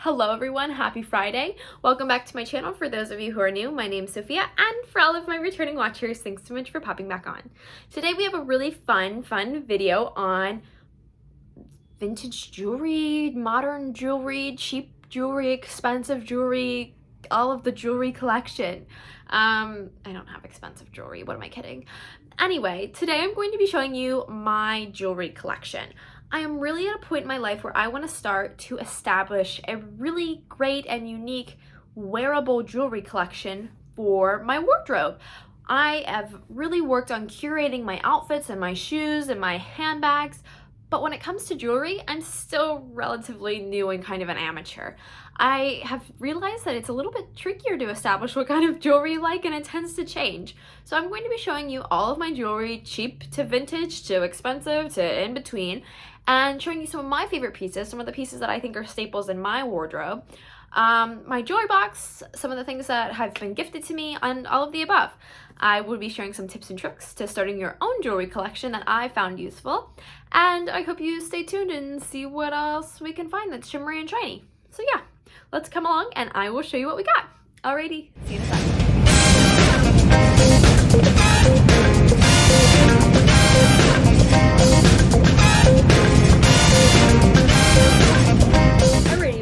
Hello everyone, happy Friday. Welcome back to my channel. For those of you who are new, my name's Sophia, and for all of my returning watchers, thanks so much for popping back on. Today we have a really fun video on vintage jewelry, modern jewelry, cheap jewelry, expensive jewelry, all of the jewelry collection. I don't have expensive jewelry, what am I kidding? Anyway, today I'm going to be showing you my jewelry collection. I am really at a point in my life where I want to start to establish a really great and unique wearable jewelry collection for my wardrobe. I have really worked on curating my outfits and my shoes and my handbags, but when it comes to jewelry, I'm still relatively new and kind of an amateur. I have realized that it's a little bit trickier to establish what kind of jewelry you like, and it tends to change. So I'm going to be showing you all of my jewelry, cheap to vintage to expensive to in between, and showing you some of my favorite pieces, some of the pieces that I think are staples in my wardrobe, my jewelry box, some of the things that have been gifted to me, and all of the above. I will be sharing some tips and tricks to starting your own jewelry collection that I found useful, and I hope you stay tuned and see what else we can find that's shimmery and shiny. So yeah, let's come along and I will show you what we got. Alrighty, see you in a second.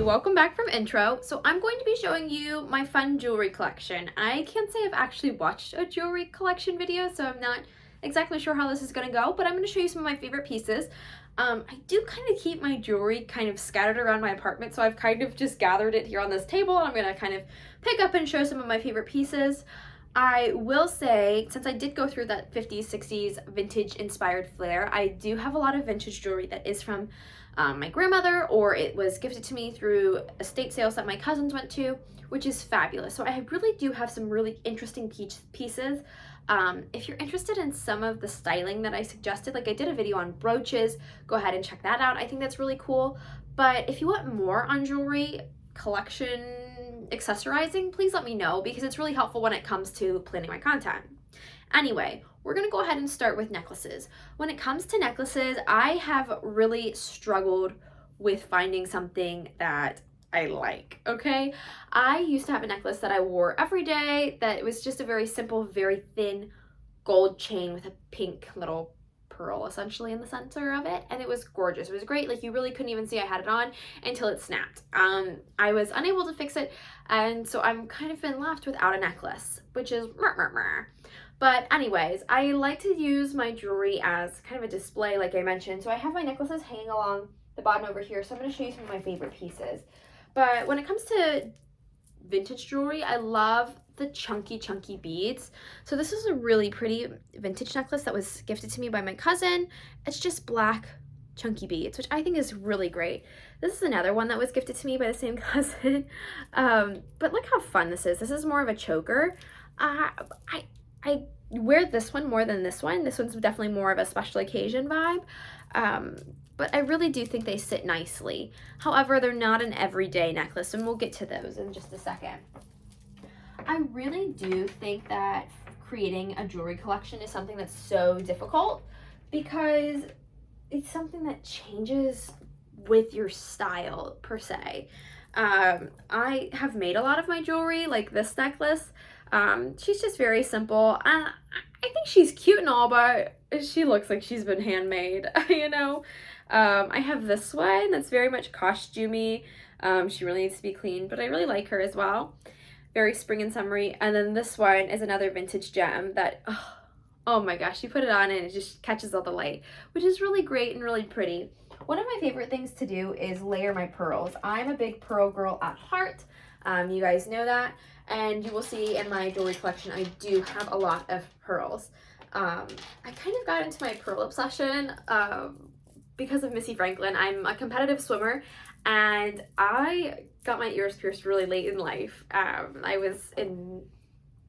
Welcome back from intro. So I'm going to be showing you my fun jewelry collection. I can't say I've actually watched a jewelry collection video, so I'm not exactly sure how this is going to go, but I'm going to show you some of my favorite pieces. I do kind of keep my jewelry kind of scattered around my apartment, so I've kind of just gathered it here on this table, and I'm going to kind of pick up and show some of my favorite pieces. I will say, since I did go through that 50s, 60s vintage inspired flair, I do have a lot of vintage jewelry that is from my grandmother, or it was gifted to me through estate sales that my cousins went to, which is fabulous. So I really do have some really interesting pieces. If you're interested in some of the styling that I suggested, like I did a video on brooches, go ahead and check that out. I think that's really cool. But if you want more on jewelry collection accessorizing, please let me know, because it's really helpful when it comes to planning my content. Anyway, we're gonna go ahead and start with necklaces. When it comes to necklaces, I have really struggled with finding something that I like, okay? I used to have a necklace that I wore every day that was just a very simple, very thin gold chain with a pink little pearl essentially in the center of it, and it was gorgeous. It was great. Like, you really couldn't even see I had it on until it snapped. I was unable to fix it, and so I'm kind of been left without a necklace, which is But anyways, I like to use my jewelry as kind of a display, like I mentioned. So I have my necklaces hanging along the bottom over here, so I'm going to show you some of my favorite pieces. But when it comes to vintage jewelry, I love the chunky beads. So this is a really pretty vintage necklace that was gifted to me by my cousin. It's just black chunky beads, which I think is really great. This is another one that was gifted to me by the same cousin. But look how fun this is. This is more of a choker. I wear this one more than this one. This one's definitely more of a special occasion vibe. But I really do think they sit nicely. However, they're not an everyday necklace, and we'll get to those in just a second. I really do think that creating a jewelry collection is something that's so difficult, because it's something that changes with your style per se. I have made a lot of my jewelry, like this necklace. She's just very simple. I think she's cute and all, but she looks like she's been handmade, you know? I have this one that's very much costumey. She really needs to be clean, but I really like her as well. Very spring and summery. And then this one is another vintage gem that, oh my gosh, you put it on and it just catches all the light, which is really great and really pretty. One of my favorite things to do is layer my pearls. I'm a big pearl girl at heart. You guys know that. And you will see in my jewelry collection, I do have a lot of pearls. I kind of got into my pearl obsession because of Missy Franklin. I'm a competitive swimmer, and I got my ears pierced really late in life. I was in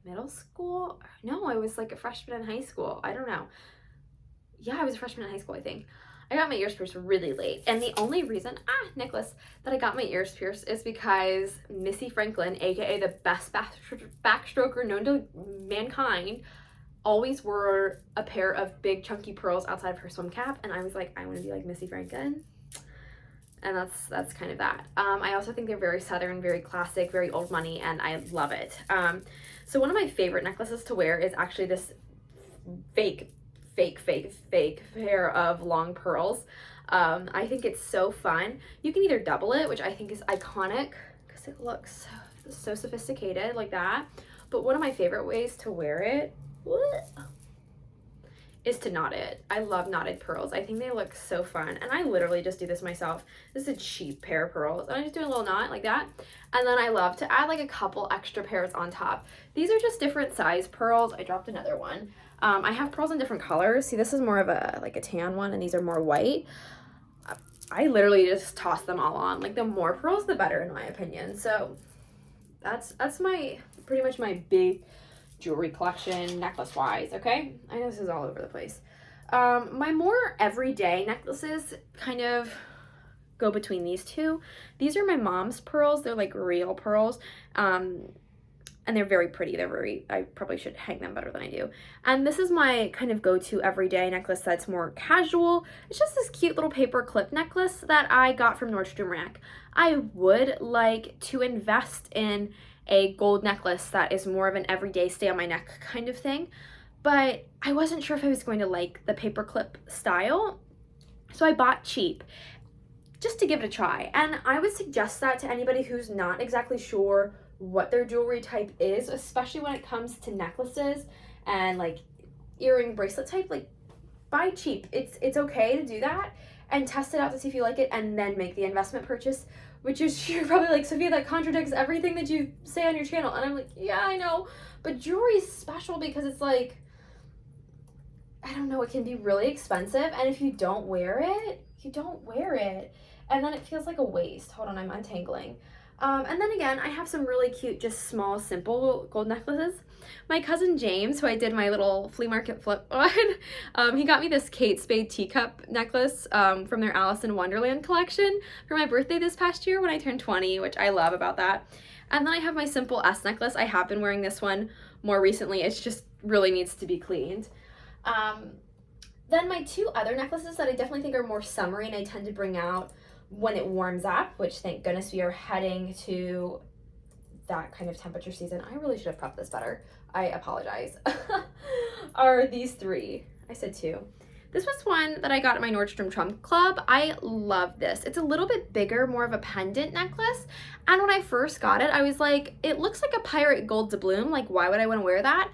middle school. No, I was like a freshman in high school. I don't know. Yeah, I was a freshman in high school, I think. I got my ears pierced really late, and the only reason, Nicholas, that I got my ears pierced is because Missy Franklin, aka the best backstroker known to mankind, always wore a pair of big chunky pearls outside of her swim cap, and I was like, I want to be like Missy Franklin. And that's kind of that. I also think they're very Southern, very classic, very old money, and I love it. So one of my favorite necklaces to wear is actually this fake pair of long pearls. I think it's so fun. You can either double it, which I think is iconic because it looks so sophisticated like that. But one of my favorite ways to wear it is to knot it. I love knotted pearls. I think they look so fun. And I literally just do this myself. This is a cheap pair of pearls. And I just do a little knot like that. And then I love to add like a couple extra pairs on top. These are just different size pearls. I dropped another one. I have pearls in different colors. See, this is more of a like a tan one, and these are more white. I literally just toss them all on. Like the more pearls, the better in my opinion. So that's my pretty much my big jewelry collection necklace wise. Okay, I know this is all over the place. My more everyday necklaces kind of go between these two. These are my mom's pearls. They're like real pearls. And they're very pretty. I probably should hang them better than I do. And this is my kind of go-to everyday necklace that's more casual. It's just this cute little paper clip necklace that I got from Nordstrom Rack. I would like to invest in a gold necklace that is more of an everyday stay on my neck kind of thing, but I wasn't sure if I was going to like the paper clip style, so I bought cheap just to give it a try. And I would suggest that to anybody who's not exactly sure what their jewelry type is, especially when it comes to necklaces and like earring bracelet type. Like, buy cheap. It's okay to do that and test it out to see if you like it, and then make the investment purchase, which is, you're probably like, Sophia, that contradicts everything that you say on your channel. And I'm like, yeah, I know, but jewelry is special because it's like, I don't know, it can be really expensive, and if you don't wear it, you don't wear it, and then it feels like a waste. Hold on, I'm untangling. And then again, I have some really cute, just small, simple gold necklaces. My cousin James, who I did my little flea market flip on, he got me this Kate Spade teacup necklace from their Alice in Wonderland collection for my birthday this past year when I turned 20, which I love about that. And then I have my simple S necklace. I have been wearing this one more recently. It just really needs to be cleaned. Then my two other necklaces that I definitely think are more summery and I tend to bring out when it warms up, which thank goodness we are heading to that kind of temperature season. I really should have prepped this better. I apologize. Are these three. I said two. This was one that I got at my Nordstrom Trump Club. I love this. It's a little bit bigger, more of a pendant necklace. And when I first got it, I was like, it looks like a pirate gold doubloon. Like, why would I want to wear that?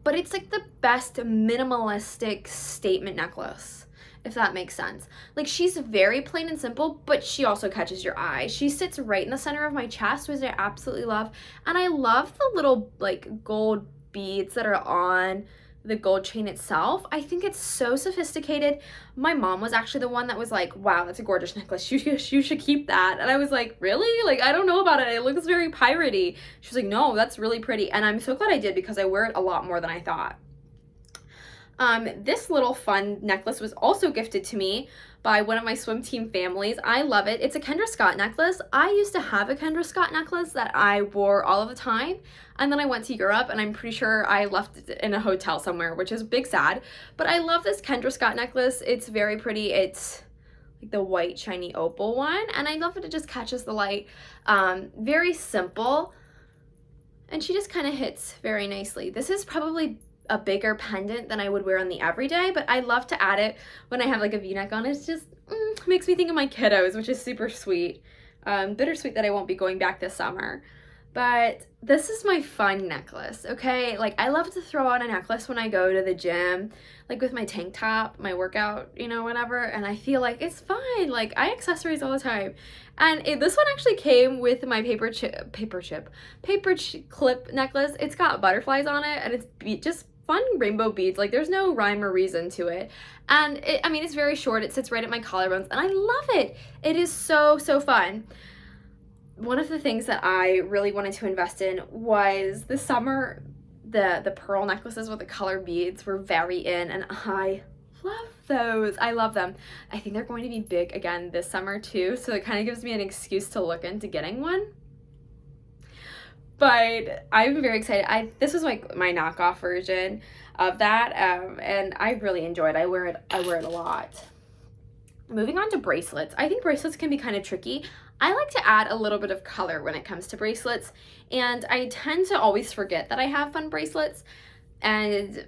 But it's like the best minimalistic statement necklace, if that makes sense. Like, she's very plain and simple, but she also catches your eye. She sits right in the center of my chest, which I absolutely love. And I love the little like gold beads that are on the gold chain itself. I think it's so sophisticated. My mom was actually the one that was like, wow, that's a gorgeous necklace. You should keep that. And I was like, really? Like, I don't know about it. It looks very piratey. She was like, no, that's really pretty. And I'm so glad I did because I wear it a lot more than I thought. This little fun necklace was also gifted to me by one of my swim team families. I love it. It's a Kendra Scott necklace. I used to have a Kendra Scott necklace that I wore all of the time, and then I went to Europe and I'm pretty sure I left it in a hotel somewhere, which is big sad. But I love this Kendra Scott necklace. It's very pretty. It's like the white shiny opal one, and I love that it just catches the light. Very simple, and she just kind of hits very nicely. This is probably a bigger pendant than I would wear on the everyday, but I love to add it when I have like a v-neck on. It's just makes me think of my kiddos, which is super sweet. Bittersweet that I won't be going back this summer. But this is my fun necklace, okay? Like, I love to throw on a necklace when I go to the gym, like with my tank top, my workout, you know, whatever, and I feel like it's fine. Like, I accessorize all the time. And this one actually came with my paper clip necklace. It's got butterflies on it, and it's just fun rainbow beads. Like, there's no rhyme or reason to it. And I mean, it's very short. It sits right at my collarbones, and I love it. It is so, so fun. One of the things that I really wanted to invest in was this summer, the pearl necklaces with the color beads were very in, and I love those. I love them. I think they're going to be big again this summer too, so it kind of gives me an excuse to look into getting one. But I'm very excited. This was like my knockoff version of that, and I really enjoy it. I wear it a lot. Moving on to bracelets. I think bracelets can be kind of tricky. I like to add a little bit of color when it comes to bracelets, and I tend to always forget that I have fun bracelets, and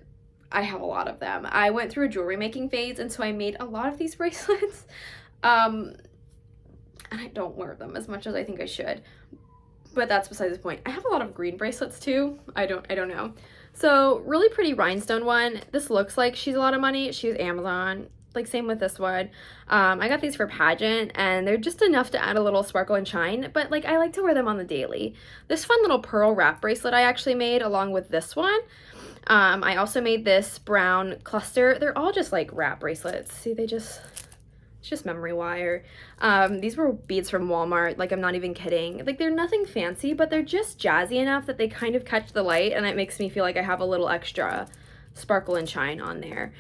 I have a lot of them. I went through a jewelry making phase, and so I made a lot of these bracelets, and I don't wear them as much as I think I should, but that's besides the point. I have a lot of green bracelets too. I don't know. So really pretty rhinestone one. This looks like she's a lot of money. She's Amazon. Like same with this one. I got these for pageant, and they're just enough to add a little sparkle and shine, but like I like to wear them on the daily. This fun little pearl wrap bracelet I actually made along with this one. I also made this brown cluster. They're all just like wrap bracelets. See, it's just memory wire. These were beads from Walmart. Like, I'm not even kidding. Like, they're nothing fancy, but they're just jazzy enough that they kind of catch the light, and it makes me feel like I have a little extra sparkle and shine on there.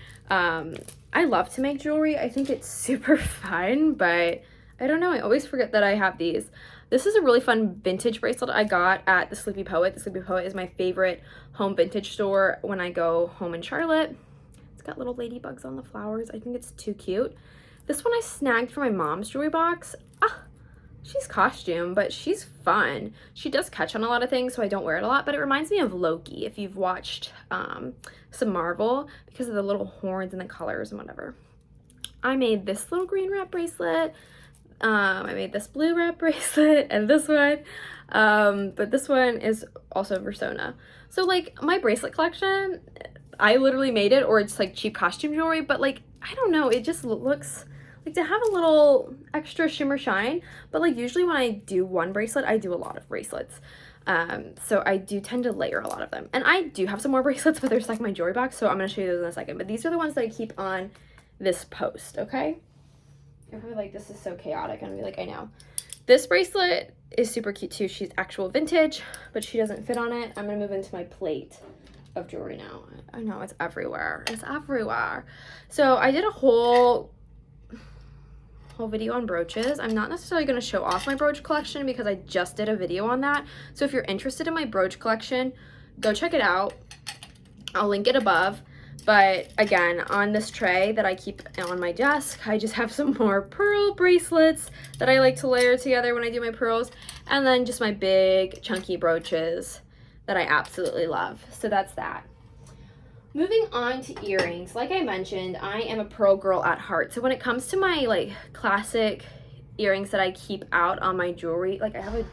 I love to make jewelry. I think it's super fun, but I don't know. I always forget that I have these. This is a really fun vintage bracelet I got at the Sleepy Poet. The Sleepy Poet is my favorite home vintage store when I go home in Charlotte. It's got little ladybugs on the flowers. I think it's too cute. This one I snagged for my mom's jewelry box. She's costume, but she's fun. She does catch on a lot of things, so I don't wear it a lot, but it reminds me of Loki, if you've watched some Marvel, because of the little horns and the colors and whatever. I made this little green wrap bracelet. I made this blue wrap bracelet and this one, but this one is also Versona. So like my bracelet collection, I literally made it, or it's like cheap costume jewelry, but like, I don't know, it just looks like to have a little extra shimmer shine. But like usually when I do one bracelet, I do a lot of bracelets. So I do tend to layer a lot of them. And I do have some more bracelets, but they're stuck in my jewelry box, so I'm going to show you those in a second. But these are the ones that I keep on this post, okay? You're probably like, this is so chaotic. And I'll be like, I know. This bracelet is super cute too. She's actual vintage, but she doesn't fit on it. I'm going to move into my plate of jewelry now. I know, it's everywhere. It's everywhere. So I did a whole video on brooches. I'm not necessarily going to show off my brooch collection because I just did a video on that. So if you're interested in my brooch collection, go check it out. I'll link it above. But again, on this tray that I keep on my desk, I just have some more pearl bracelets that I like to layer together when I do my pearls, and then just my big chunky brooches that I absolutely love. So that's that. Moving on to earrings, like I mentioned, I am a pearl girl at heart. So when it comes to my like classic earrings that I keep out on my jewelry, like I have a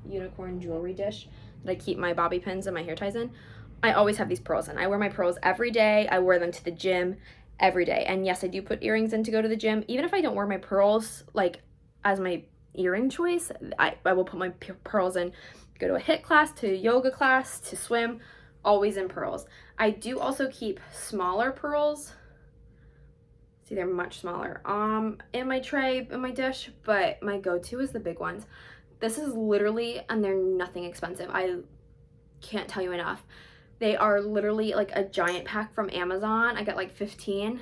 unicorn jewelry dish that I keep my bobby pins and my hair ties in. I always have these pearls in. I wear my pearls every day. I wear them to the gym every day. And yes, I do put earrings in to go to the gym. Even if I don't wear my pearls like as my earring choice, I will put my pearls in, go to a HIIT class, to a yoga class, to swim, always in pearls. I do also keep smaller pearls. See, they're much smaller in my tray, in my dish, but my go-to is the big ones. This is literally, and they're nothing expensive. I can't tell you enough. They are literally like a giant pack from Amazon. I got like 15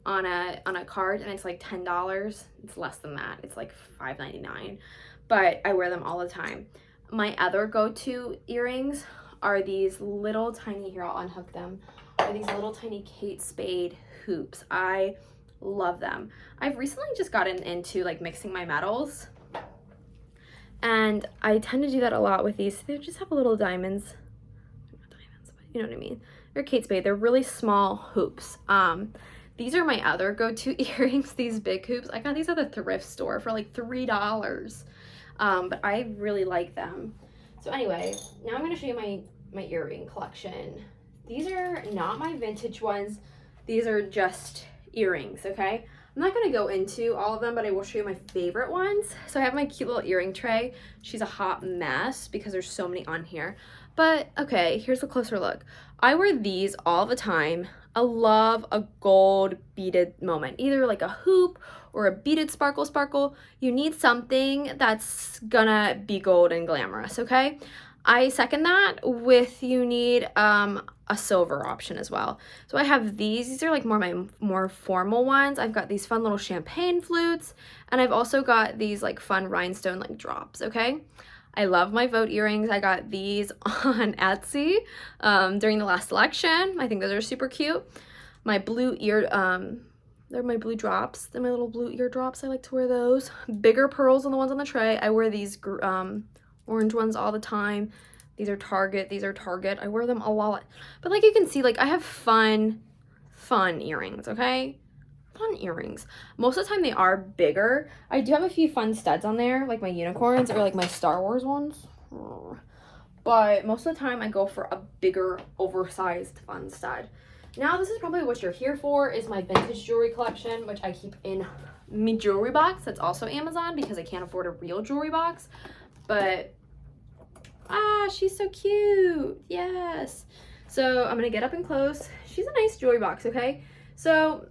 on a card, and it's like $10. It's less than that. It's like $5.99, but I wear them all the time. My other go-to earrings are these little tiny, here I'll unhook them, are these little tiny Kate Spade hoops. I love them. I've recently just gotten into like mixing my metals, and I tend to do that a lot with these. They just have little diamonds. Not diamonds, but you know what I mean. They're Kate Spade. They're really small hoops. These are my other go-to earrings, these big hoops. I got these at the thrift store for like $3. But I really like them. So anyway, now I'm going to show you my earring collection. These are not my vintage ones. These are just earrings, okay? I'm not going to go into all of them, but I will show you my favorite ones. So I have my cute little earring tray. She's a hot mess because there's so many on here. But okay, here's a closer look. I wear these all the time. I love a gold beaded moment, either like a hoop or a beaded sparkle. You need something that's gonna be gold and glamorous, okay? I second that with you need a silver option as well. So I have these are like more formal ones. I've got these fun little champagne flutes, and I've also got these like fun rhinestone like drops, okay? I love my Vote earrings. I got these on Etsy during the last election. I think those are super cute. My blue They're my blue drops. They're my little blue eardrops. I like to wear those. Bigger pearls than the ones on the tray. I wear these orange ones all the time. These are Target. These are Target. I wear them a lot. But like you can see, like I have fun earrings, okay? Fun earrings. Most of the time they are bigger. I do have a few fun studs on there, like my unicorns or like my Star Wars ones. But most of the time I go for a bigger, oversized fun stud. Now this is probably what you're here for, is my vintage jewelry collection, which I keep in my jewelry box. That's also Amazon because I can't afford a real jewelry box. But, she's so cute. Yes. So I'm gonna get up and close. She's a nice jewelry box, okay? So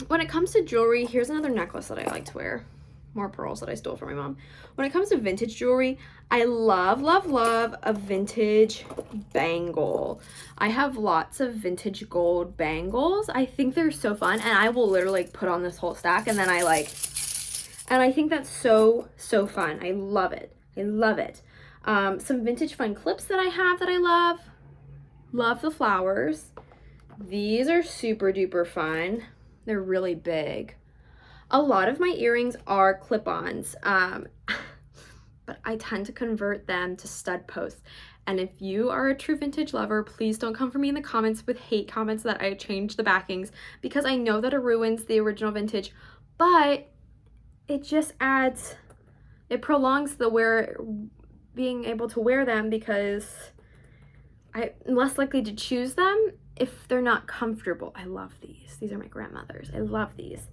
when it comes to jewelry, here's another necklace that I like to wear. More pearls that I stole from my mom. When it comes to vintage jewelry, I love, love, love a vintage bangle. I have lots of vintage gold bangles. I think they're so fun, and I will literally like, put on this whole stack, and then I think that's so, so fun. I love it. I love it. Some vintage fun clips that I have that I love. Love the flowers. These are super duper fun. They're really big. A lot of my earrings are clip-ons, but I tend to convert them to stud posts. And if you are a true vintage lover, please don't come for me in the comments with hate comments that I changed the backings, because I know that it ruins the original vintage, but it just adds, it prolongs the being able to wear them, because I'm less likely to choose them if they're not comfortable. I love these. These are my grandmother's. I love these.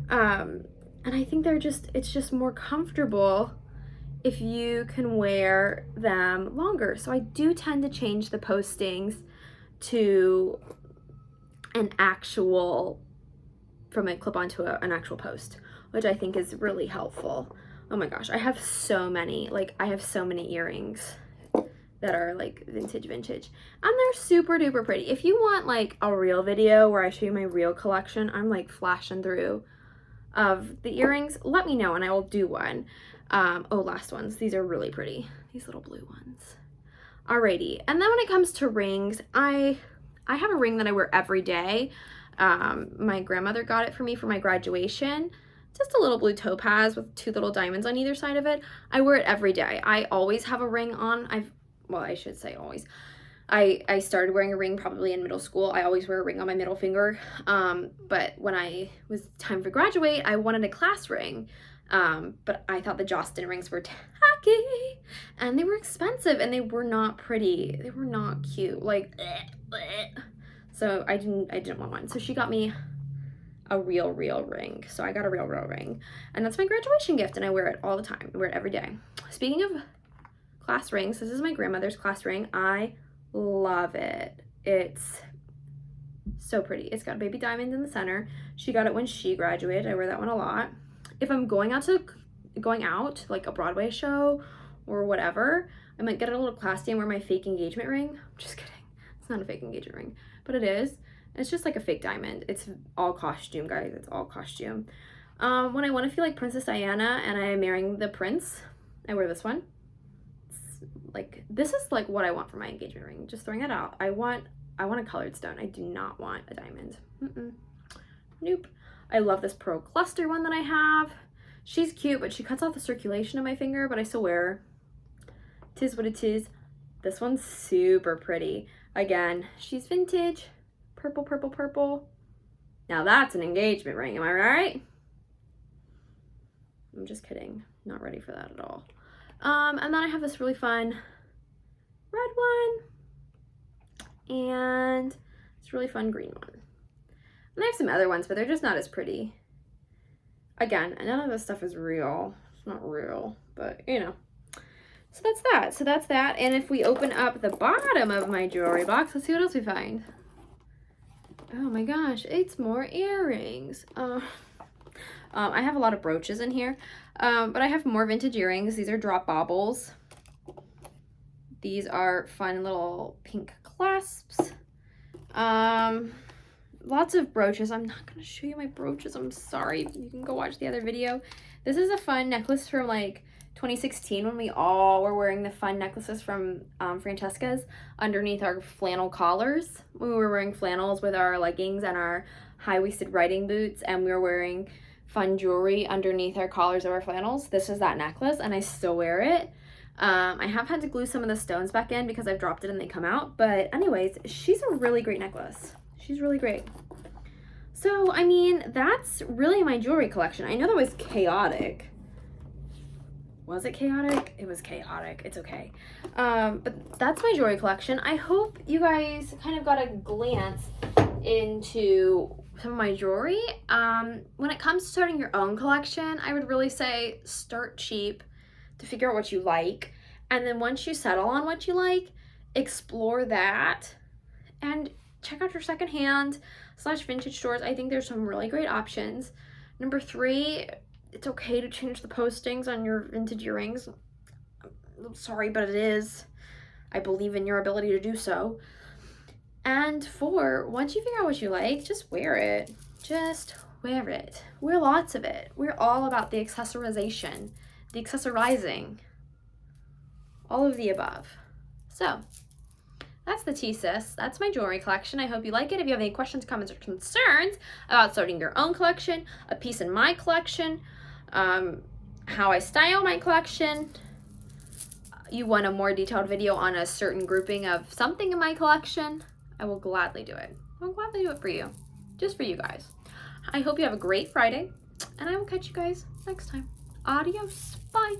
And I think it's just more comfortable if you can wear them longer. So I do tend to change the postings to from a clip-on to an actual post, which I think is really helpful. Oh my gosh, I have so many earrings that are like vintage, and they're super duper pretty. If you want like a real video where I show you my real collection, I'm like flashing through of the earrings, let me know and I will do one. Last ones, these are really pretty, these little blue ones. Alrighty, and then when it comes to rings, I have a ring that I wear every day. My grandmother got it for me for my graduation. Just a little blue topaz with 2 little diamonds on either side of it. I wear it every day. I always have a ring on. I should say always. I started wearing a ring probably in middle school. I always wear a ring on my middle finger. But when I was time for graduate, I wanted a class ring. But I thought the Jostin rings were tacky and they were expensive and they were not pretty. They were not cute. Like, so I didn't want one. So she got me a real ring. So I got a real ring. And that's my graduation gift and I wear it all the time. I wear it every day. Speaking of class rings, this is my grandmother's class ring. I love it. It's so pretty. It's got a baby diamond in the center. She got it when she graduated. I wear that one a lot. If I'm going out like a Broadway show or whatever, I might get a little classy and wear my fake engagement ring. I'm just kidding. It's not a fake engagement ring, but it is. It's just like a fake diamond. It's all costume, guys. It's all costume. When I want to feel like Princess Diana and I am marrying the prince, I wear this one. Like, this is like what I want for my engagement ring. Just throwing it out. I want a colored stone. I do not want a diamond. Nope. I love this pearl cluster one that I have. She's cute, but she cuts off the circulation of my finger, but I still wear her. Tis what it is. This one's super pretty. Again, she's vintage. Purple. Now that's an engagement ring, am I right? I'm just kidding. Not ready for that at all. And then I have this really fun red one and this really fun green one. And I have some other ones, but they're just not as pretty. Again, none of this stuff is real. It's not real, but you know. So that's that. And if we open up the bottom of my jewelry box, let's see what else we find. Oh my gosh, it's more earrings. I have a lot of brooches in here, but I have more vintage earrings. These are drop baubles. These are fun little pink clasps. Lots of brooches. I'm not going to show you my brooches. I'm sorry. You can go watch the other video. This is a fun necklace from like 2016 when we all were wearing the fun necklaces from Francesca's underneath our flannel collars. We were wearing flannels with our leggings and our high-waisted riding boots and we were wearing fun jewelry underneath our collars of our flannels. This is that necklace and I still wear it. I have had to glue some of the stones back in because I've dropped it and they come out. But anyways, she's a really great necklace. She's really great. So, I mean, that's really my jewelry collection. I know that was chaotic. Was it chaotic? It was chaotic. It's okay. But that's my jewelry collection. I hope you guys kind of got a glance into some of my jewelry. When it comes to starting your own collection, I would really say start cheap to figure out what you like. And then once you settle on what you like, explore that and check out your secondhand / vintage stores. I think there's some really great options. Number 3, it's okay to change the postings on your vintage earrings. I'm sorry, but it is. I believe in your ability to do so. And 4, once you figure out what you like, just wear it. Just wear it. Wear lots of it. We're all about the accessorization, the accessorizing, all of the above. So, that's the tea, sis. That's my jewelry collection. I hope you like it. If you have any questions, comments, or concerns about starting your own collection, a piece in my collection, how I style my collection, you want a more detailed video on a certain grouping of something in my collection, I will gladly do it. I will gladly do it for you. Just for you guys. I hope you have a great Friday, and I will catch you guys next time. Adios. Bye.